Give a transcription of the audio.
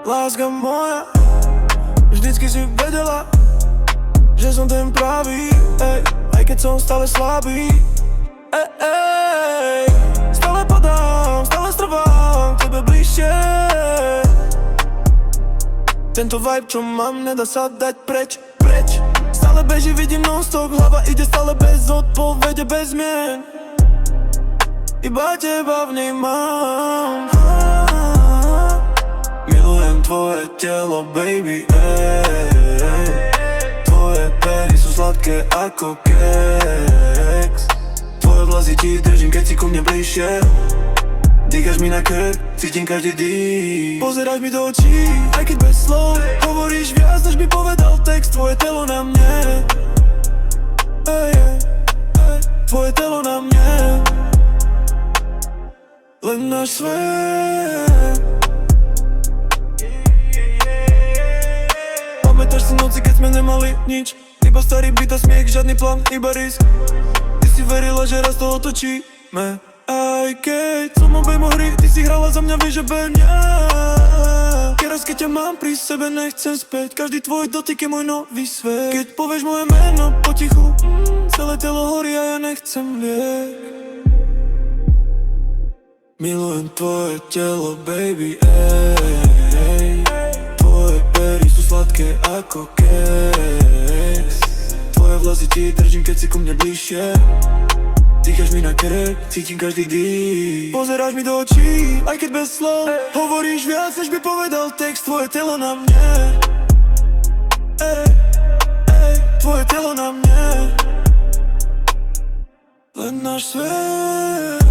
Láska moja, vždycky si vedela, že som ten pravý, ej, aj keď som stále slabý. Ej, ej, stále padám, stále strvám k tebe bližšie. Tento vibe, čo mám, nedá sa dať preč. Stále beží, vidím non-stop, hlava ide stále bez odpovede, bez zmien. Iba teba v nej mám. Milujem tvoje telo, baby, ej. Tvoje pery sú sladké ako keks. Tvoje vlasy ti držím, keď si ku mne bližšie. Dýchaš mi na krk, cítim každý dých. Pozeráš mi do očí, aj keď bez slov. Hovoríš viac, než by povedal text. Tvoje telo na mne, ej, ej. Tvoje telo na mne, len náš svet. Pamätáš si noci, keď sme nemali nič? Iba starý byt a smiech, žiadny plán, iba risk. Ty si verila, že raz to otočíme. Aj keď som obejmo hry, ty si hrala za mňa vyžebenia. Teraz keď ťa mám pri sebe, nechcem späť. Každý tvoj dotyk je môj nový svet. Keď povieš moje meno potichu, celé telo horí a ja nechcem liek. Milujem tvoje telo, baby, ej. Tvoje pery sú sladké ako keks. Tvoje vlasy ti držím, keď si ku mne bližšie. Dýchaš mi na krk, cítim každý dých. Pozeráš mi do očí, aj keď bez slov. Hovoríš viac, než by povedal text. Tvoje telo na mne, ej, ej. Tvoje telo na mne, len náš svet.